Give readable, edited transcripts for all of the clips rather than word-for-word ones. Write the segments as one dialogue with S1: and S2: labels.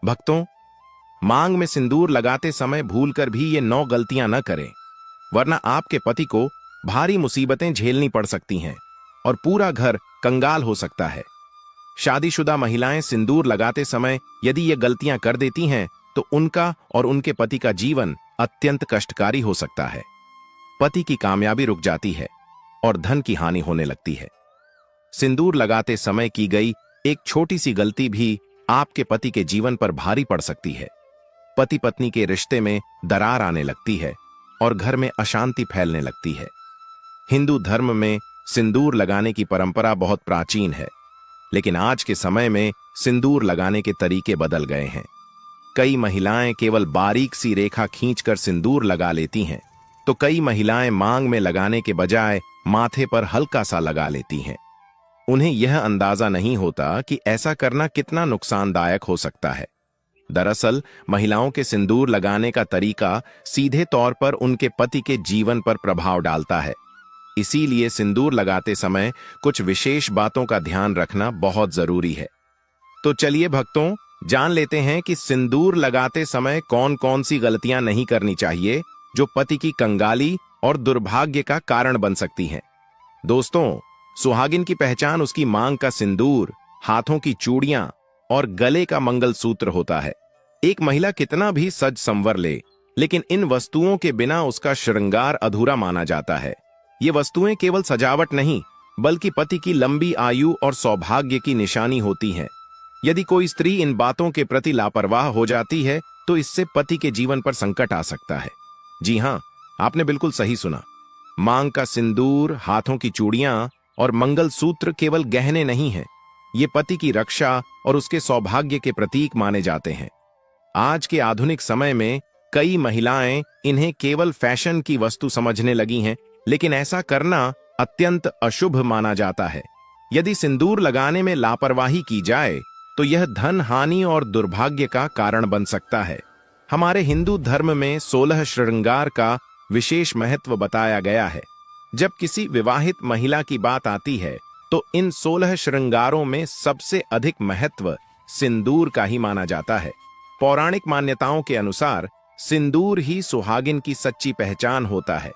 S1: भक्तों, मांग में सिंदूर लगाते समय भूलकर भी ये 9 गलतियां न करें, वरना आपके पति को भारी मुसीबतें झेलनी पड़ सकती हैं और पूरा घर कंगाल हो सकता है। शादीशुदा महिलाएं सिंदूर लगाते समय यदि ये गलतियां कर देती हैं तो उनका और उनके पति का जीवन अत्यंत कष्टकारी हो सकता है। पति की कामयाबी रुक जाती है और धन की हानि होने लगती है। सिंदूर लगाते समय की गई एक छोटी सी गलती भी आपके पति के जीवन पर भारी पड़ सकती है। पति पत्नी के रिश्ते में दरार आने लगती है और घर में अशांति फैलने लगती है। हिंदू धर्म में सिंदूर लगाने की परंपरा बहुत प्राचीन है, लेकिन आज के समय में सिंदूर लगाने के तरीके बदल गए हैं। कई महिलाएं केवल बारीक सी रेखा खींचकर सिंदूर लगा लेती हैं, तो कई महिलाएं मांग में लगाने के बजाय माथे पर हल्का सा लगा लेती हैं। उन्हें यह अंदाजा नहीं होता कि ऐसा करना कितना नुकसानदायक हो सकता है। दरअसल महिलाओं के सिंदूर लगाने का तरीका सीधे तौर पर उनके पति के जीवन पर प्रभाव डालता है। इसीलिए सिंदूर लगाते समय कुछ विशेष बातों का ध्यान रखना बहुत जरूरी है। तो चलिए भक्तों, जान लेते हैं कि सिंदूर लगाते समय कौन कौन सी गलतियां नहीं करनी चाहिए जो पति की कंगाली और दुर्भाग्य का कारण बन सकती हैं। दोस्तों, सुहागिन की पहचान उसकी मांग का सिंदूर, हाथों की चूड़ियां और गले का मंगलसूत्र होता है। एक महिला कितना भी सज संवर ले, लेकिन इन वस्तुओं के बिना उसका श्रृंगार अधूरा माना जाता है। ये वस्तुएं केवल सजावट नहीं, बल्कि पति की लंबी आयु और सौभाग्य की निशानी होती हैं। यदि कोई स्त्री इन बातों के प्रति लापरवाह हो जाती है तो इससे पति के जीवन पर संकट आ सकता है। जी हां, आपने बिल्कुल सही सुना। मांग का सिंदूर, हाथों की चूड़ियां और मंगलसूत्र केवल गहने नहीं हैं, ये पति की रक्षा और उसके सौभाग्य के प्रतीक माने जाते हैं। आज के आधुनिक समय में कई महिलाएं इन्हें केवल फैशन की वस्तु समझने लगी हैं, लेकिन ऐसा करना अत्यंत अशुभ माना जाता है। यदि सिंदूर लगाने में लापरवाही की जाए तो यह धन हानि और दुर्भाग्य का कारण बन सकता है। हमारे हिंदू धर्म में 16 श्रृंगार का विशेष महत्व बताया गया है। जब किसी विवाहित महिला की बात आती है तो इन 16 श्रृंगारों में सबसे अधिक महत्व सिंदूर का ही माना जाता है। पौराणिक मान्यताओं के अनुसार सिंदूर ही सुहागिन की सच्ची पहचान होता है।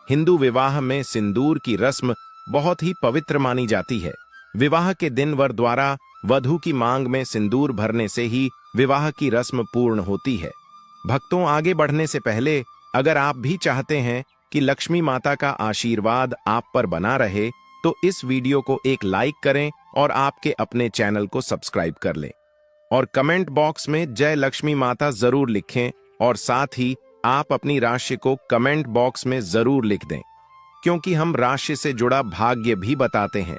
S1: हिंदू विवाह में सिंदूर की रस्म बहुत ही पवित्र मानी जाती है। विवाह के दिन वर द्वारा वधू की मांग में सिंदूर भरने से ही विवाह की रस्म पूर्ण होती है। भक्तों, आगे बढ़ने से पहले अगर आप भी चाहते हैं कि लक्ष्मी माता का आशीर्वाद आप पर बना रहे तो इस वीडियो को एक लाइक करें और आपके अपने चैनल को सब्सक्राइब कर लें और कमेंट बॉक्स में जय लक्ष्मी माता जरूर लिखें और साथ ही आप अपनी राशि को कमेंट बॉक्स में जरूर लिख दें, क्योंकि हम राशि से जुड़ा भाग्य भी बताते हैं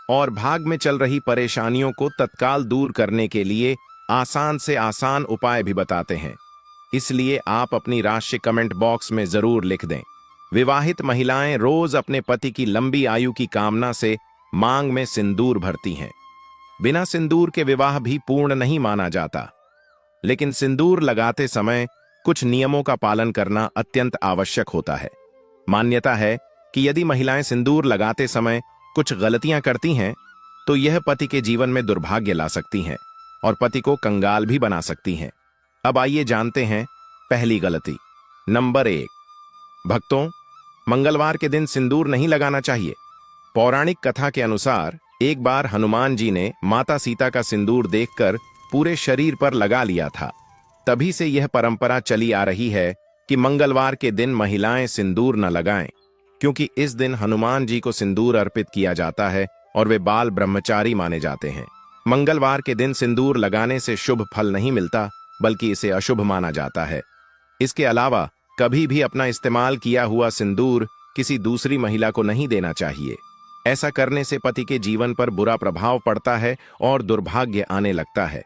S1: और भाग में चल रही परेशानियों को तत्काल दूर करने के लिए आसान से आसान उपाय भी बताते हैं। इसलिए आप अपनी राशि कमेंट बॉक्स में जरूर लिख दें। विवाहित महिलाएं रोज अपने पति की लंबी आयु की कामना से मांग में सिंदूर भरती हैं। बिना सिंदूर के विवाह भी पूर्ण नहीं माना जाता, लेकिन सिंदूर लगाते समय कुछ नियमों का पालन करना अत्यंत आवश्यक होता है। मान्यता है कि यदि महिलाएं सिंदूर लगाते समय कुछ गलतियां करती हैं तो यह पति के जीवन में दुर्भाग्य ला सकती हैं और पति को कंगाल भी बना सकती हैं। अब आइए जानते हैं पहली गलती। नंबर 1, भक्तों, मंगलवार के दिन सिंदूर नहीं लगाना चाहिए। पौराणिक कथा के अनुसार एक बार हनुमान जी ने माता सीता का सिंदूर देखकर पूरे शरीर पर लगा लिया था। तभी से यह परंपरा चली आ रही है कि मंगलवार के दिन महिलाएं सिंदूर न लगाएं, क्योंकि इस दिन हनुमान जी को सिंदूर अर्पित किया जाता है और वे बाल ब्रह्मचारी माने जाते हैं। मंगलवार के दिन सिंदूर लगाने से शुभ फल नहीं मिलता, बल्कि इसे अशुभ माना जाता है। इसके अलावा कभी भी अपना इस्तेमाल किया हुआ सिंदूर किसी दूसरी महिला को नहीं देना चाहिए। ऐसा करने से पति के जीवन पर बुरा प्रभाव पड़ता है और दुर्भाग्य आने लगता है।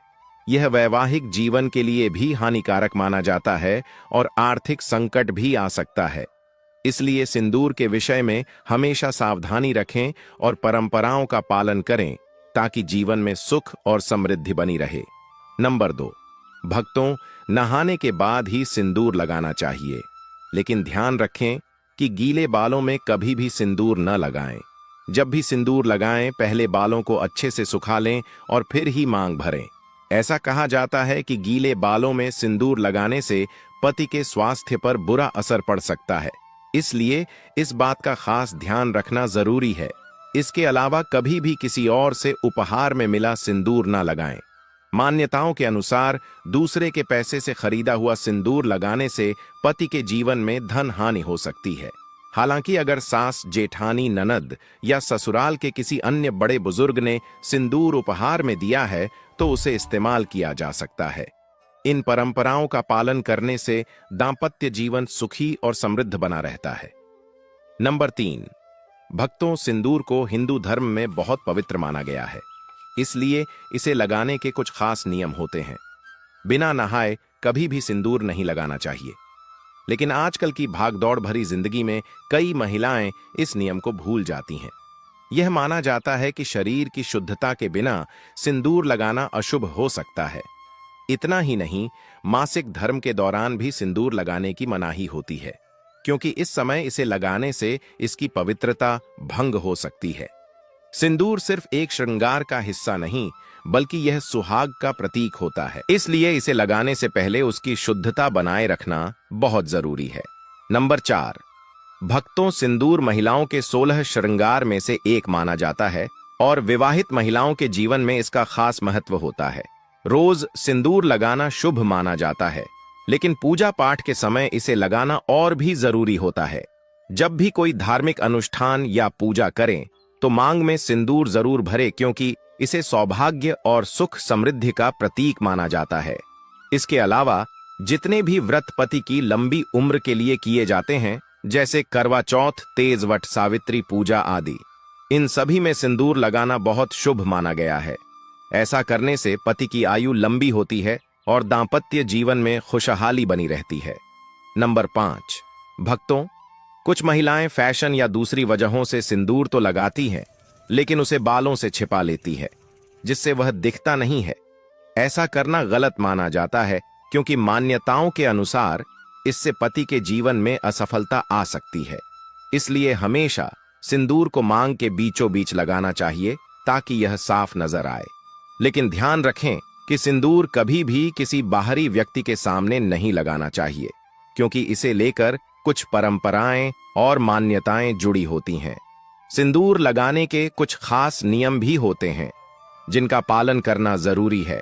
S1: यह वैवाहिक जीवन के लिए भी हानिकारक माना जाता है और आर्थिक संकट भी आ सकता है। इसलिए सिंदूर के विषय में हमेशा सावधानी रखें और परंपराओं का पालन करें ताकि जीवन में सुख और समृद्धि बनी रहे। नंबर 2, भक्तों, नहाने के बाद ही सिंदूर लगाना चाहिए, लेकिन ध्यान रखें कि गीले बालों में कभी भी सिंदूर न लगाएं। जब भी सिंदूर लगाएं, पहले बालों को अच्छे से सुखा लें और फिर ही मांग भरें। ऐसा कहा जाता है कि गीले बालों में सिंदूर लगाने से पति के स्वास्थ्य पर बुरा असर पड़ सकता है, इसलिए इस बात का खास ध्यान रखना जरूरी है। इसके अलावा कभी भी किसी और से उपहार में मिला सिंदूर ना लगाएं। मान्यताओं के अनुसार दूसरे के पैसे से खरीदा हुआ सिंदूर लगाने से पति के जीवन में धन हानि हो सकती है। हालांकि अगर सास, जेठानी, ननद या ससुराल के किसी अन्य बड़े बुजुर्ग ने सिंदूर उपहार में दिया है तो उसे इस्तेमाल किया जा सकता है। इन परंपराओं का पालन करने से दांपत्य जीवन सुखी और समृद्ध बना रहता है। नंबर 3, भक्तों, सिंदूर को हिंदू धर्म में बहुत पवित्र माना गया है, इसलिए इसे लगाने के कुछ खास नियम होते हैं। बिना नहाए कभी भी सिंदूर नहीं लगाना चाहिए, लेकिन आजकल की भागदौड़ भरी जिंदगी में कई महिलाएं इस नियम को भूल जाती हैं। यह माना जाता है कि शरीर की शुद्धता के बिना सिंदूर लगाना अशुभ हो सकता है। इतना ही नहीं, मासिक धर्म के दौरान भी सिंदूर लगाने की मनाही होती है, क्योंकि इस समय इसे लगाने से इसकी पवित्रता भंग हो सकती है। सिंदूर सिर्फ एक श्रृंगार का हिस्सा नहीं, बल्कि यह सुहाग का प्रतीक होता है, इसलिए इसे लगाने से पहले उसकी शुद्धता बनाए रखना बहुत जरूरी है। नंबर 4, भक्तों, सिंदूर महिलाओं के 16 श्रृंगार में से एक माना जाता है और विवाहित महिलाओं के जीवन में इसका खास महत्व होता है। रोज सिंदूर लगाना शुभ माना जाता है, लेकिन पूजा पाठ के समय इसे लगाना और भी जरूरी होता है। जब भी कोई धार्मिक अनुष्ठान या पूजा करें तो मांग में सिंदूर जरूर भरे, क्योंकि इसे सौभाग्य और सुख समृद्धि का प्रतीक माना जाता है। इसके अलावा जितने भी व्रत पति की लंबी उम्र के लिए किए जाते हैं, जैसे करवा चौथ, तेजवट, सावित्री पूजा आदि, इन सभी में सिंदूर लगाना बहुत शुभ माना गया है। ऐसा करने से पति की आयु लंबी होती है और दांपत्य जीवन में खुशहाली बनी रहती है। नंबर 5, भक्तों, कुछ महिलाएं फैशन या दूसरी वजहों से सिंदूर तो लगाती हैं, लेकिन उसे बालों से छिपा लेती है, जिससे वह दिखता नहीं है। ऐसा करना गलत माना जाता है, क्योंकि मान्यताओं के अनुसार इससे पति के जीवन में असफलता आ सकती है। इसलिए हमेशा सिंदूर को मांग के बीचों बीच लगाना चाहिए, ताकि यह साफ नजर आए। लेकिन ध्यान रखें कि सिंदूर कभी भी किसी बाहरी व्यक्ति के सामने नहीं लगाना चाहिए, क्योंकि इसे लेकर कुछ परंपराएं और मान्यताएं जुड़ी होती हैं। सिंदूर लगाने के कुछ खास नियम भी होते हैं, जिनका पालन करना जरूरी है।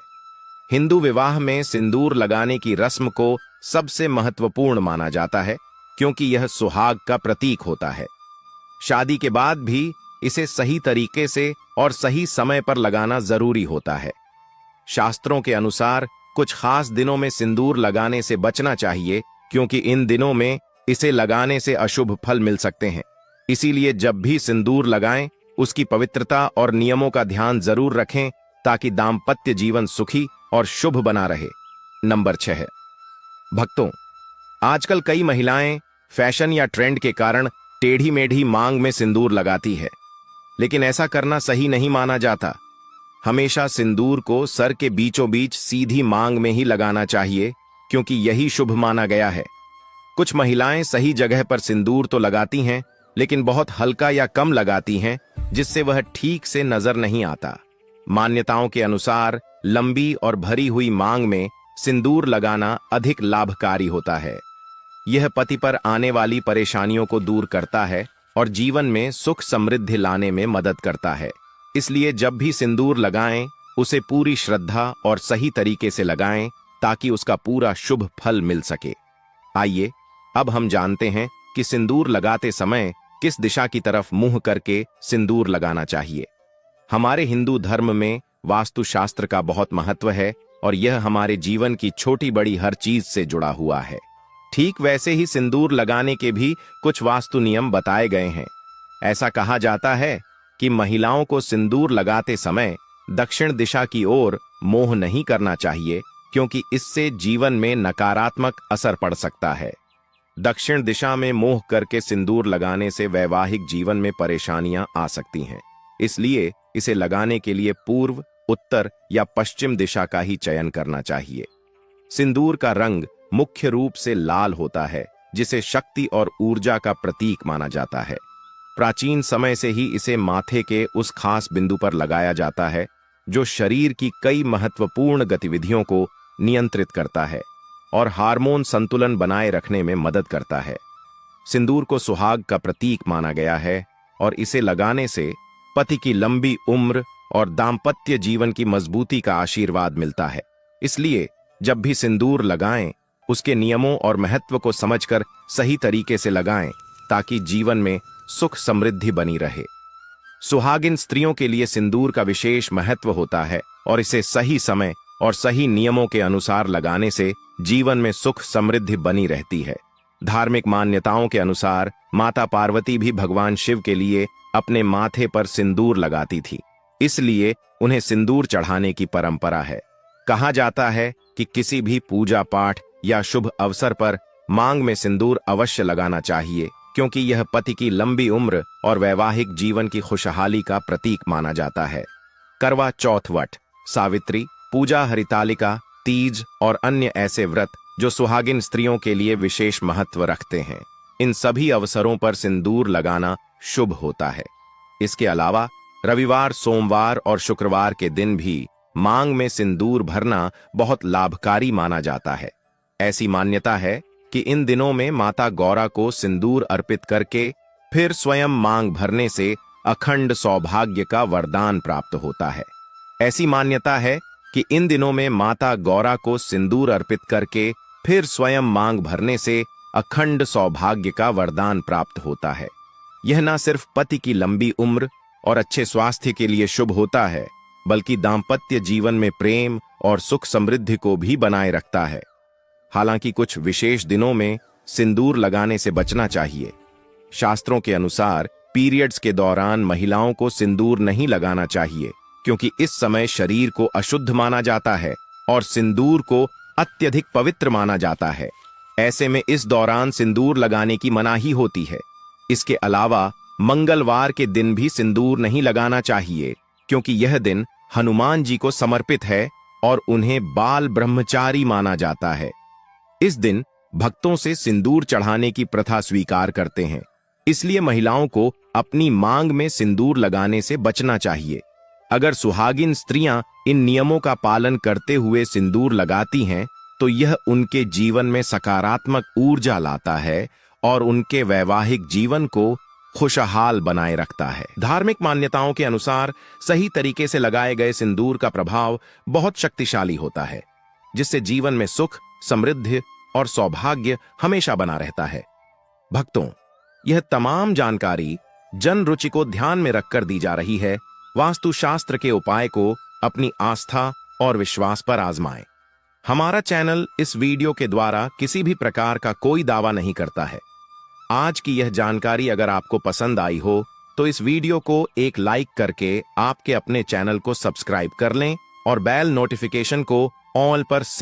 S1: हिंदू विवाह में सिंदूर लगाने की रस्म को सबसे महत्वपूर्ण माना जाता है, क्योंकि यह सुहाग का प्रतीक होता है। शादी के बाद भी इसे सही तरीके से और सही समय पर लगाना जरूरी होता है। शास्त्रों के अनुसार कुछ खास दिनों में सिंदूर लगाने से बचना चाहिए, क्योंकि इन दिनों में इसे लगाने से अशुभ फल मिल सकते हैं। इसीलिए जब भी सिंदूर लगाएं, उसकी पवित्रता और नियमों का ध्यान जरूर रखें, ताकि दांपत्य जीवन सुखी और शुभ बना रहे। नंबर 6, भक्तों, आजकल कई महिलाएं फैशन या ट्रेंड के कारण टेढ़ी मेढ़ी मांग में सिंदूर लगाती है, लेकिन ऐसा करना सही नहीं माना जाता। हमेशा सिंदूर को सर के बीचों बीच सीधी मांग में ही लगाना चाहिए, क्योंकि यही शुभ माना गया है। कुछ महिलाएं सही जगह पर सिंदूर तो लगाती हैं, लेकिन बहुत हल्का या कम लगाती हैं, जिससे वह ठीक से नजर नहीं आता। मान्यताओं के अनुसार लंबी और भरी हुई मांग में सिंदूर लगाना अधिक लाभकारी होता है। यह पति पर आने वाली परेशानियों को दूर करता है और जीवन में सुख समृद्धि लाने में मदद करता है। इसलिए जब भी सिंदूर लगाएं, उसे पूरी श्रद्धा और सही तरीके से लगाएं, ताकि उसका पूरा शुभ फल मिल सके। आइए अब हम जानते हैं कि सिंदूर लगाते समय किस दिशा की तरफ मुंह करके सिंदूर लगाना चाहिए। हमारे हिंदू धर्म में वास्तुशास्त्र का बहुत महत्व है और यह हमारे जीवन की छोटी बड़ी हर चीज से जुड़ा हुआ है। ठीक वैसे ही सिंदूर लगाने के भी कुछ वास्तु नियम बताए गए हैं। ऐसा कहा जाता है कि महिलाओं को सिंदूर लगाते समय दक्षिण दिशा की ओर मोह नहीं करना चाहिए, क्योंकि इससे जीवन में नकारात्मक असर पड़ सकता है। दक्षिण दिशा में मोह करके सिंदूर लगाने से वैवाहिक जीवन में परेशानियां आ सकती हैं। इसलिए इसे लगाने के लिए पूर्व, उत्तर या पश्चिम दिशा का ही चयन करना चाहिए। सिंदूर का रंग मुख्य रूप से लाल होता है, जिसे शक्ति और ऊर्जा का प्रतीक माना जाता है। प्राचीन समय से ही इसे माथे के उस खास बिंदु पर लगाया जाता है जो शरीर की कई महत्वपूर्ण गतिविधियों को नियंत्रित करता है और हार्मोन संतुलन बनाए रखने में मदद करता है। सिंदूर को सुहाग का प्रतीक माना गया है और इसे लगाने से पति की लंबी उम्र और दाम्पत्य जीवन की मजबूती का आशीर्वाद मिलता है। इसलिए जब भी सिंदूर लगाएं, उसके नियमों और महत्व को समझकर सही तरीके से लगाएं ताकि जीवन में सुख समृद्धि बनी रहे। सुहागिन स्त्रियों के लिए सिंदूर का विशेष महत्व होता है और इसे सही समय और सही नियमों के अनुसार लगाने से जीवन में सुख समृद्धि बनी रहती है। धार्मिक मान्यताओं के अनुसार माता पार्वती भी भगवान शिव के लिए अपने माथे पर सिंदूर लगाती थी, इसलिए उन्हें सिंदूर चढ़ाने की परंपरा है। कहा जाता है कि किसी भी पूजा पाठ या शुभ अवसर पर मांग में सिंदूर अवश्य लगाना चाहिए, क्योंकि यह पति की लंबी उम्र और वैवाहिक जीवन की खुशहाली का प्रतीक माना जाता है। करवा चौथ, वट, सावित्री पूजा, हरितालिका, तीज और अन्य ऐसे व्रत जो सुहागिन स्त्रियों के लिए विशेष महत्व रखते हैं, इन सभी अवसरों पर सिंदूर लगाना शुभ होता है। इसके अलावा रविवार, सोमवार और शुक्रवार के दिन भी मांग में सिंदूर भरना बहुत लाभकारी माना जाता है। ऐसी मान्यता है कि इन दिनों में माता गौरा को सिंदूर अर्पित करके फिर स्वयं मांग भरने से अखंड सौभाग्य का वरदान प्राप्त होता है। ऐसी मान्यता है कि इन दिनों में माता गौरा को सिंदूर अर्पित करके फिर स्वयं मांग भरने से अखंड सौभाग्य का वरदान प्राप्त होता है। यह न सिर्फ पति की लंबी उम्र और अच्छे स्वास्थ्य के लिए शुभ होता है, बल्कि दाम्पत्य जीवन में प्रेम और सुख समृद्धि को भी बनाए रखता है। हालांकि कुछ विशेष दिनों में सिंदूर लगाने से बचना चाहिए। शास्त्रों के अनुसार पीरियड्स के दौरान महिलाओं को सिंदूर नहीं लगाना चाहिए, क्योंकि इस समय शरीर को अशुद्ध माना जाता है और सिंदूर को अत्यधिक पवित्र माना जाता है। ऐसे में इस दौरान सिंदूर लगाने की मनाही होती है। इसके अलावा मंगलवार के दिन भी सिंदूर नहीं लगाना चाहिए, क्योंकि यह दिन हनुमान जी को समर्पित है और उन्हें बाल ब्रह्मचारी माना जाता है। इस दिन भक्तों से सिंदूर चढ़ाने की प्रथा स्वीकार करते हैं, इसलिए महिलाओं को अपनी मांग में सिंदूर लगाने से बचना चाहिए। अगर सुहागिन स्त्रियां इन नियमों का पालन करते हुए सिंदूर लगाती हैं, तो यह उनके जीवन में सकारात्मक ऊर्जा लाता है और उनके वैवाहिक जीवन को खुशहाल बनाए रखता है। धार्मिक मान्यताओं के अनुसार सही तरीके से लगाए गए सिंदूर का प्रभाव बहुत शक्तिशाली होता है, जिससे जीवन में सुख, समृद्धि और सौभाग्य हमेशा बना रहता है। भक्तों, यह तमाम जानकारी जन रुचि को ध्यान में रखकर दी जा रही है। वास्तुशास्त्र के उपाय को अपनी आस्था और विश्वास पर आजमाएं। हमारा चैनल इस वीडियो के द्वारा किसी भी प्रकार का कोई दावा नहीं करता है। आज की यह जानकारी अगर आपको पसंद आई हो तो इस वीडियो को एक लाइक करके आपके अपने चैनल को सब्सक्राइब कर लें और बेल नोटिफिकेशन को ऑल पर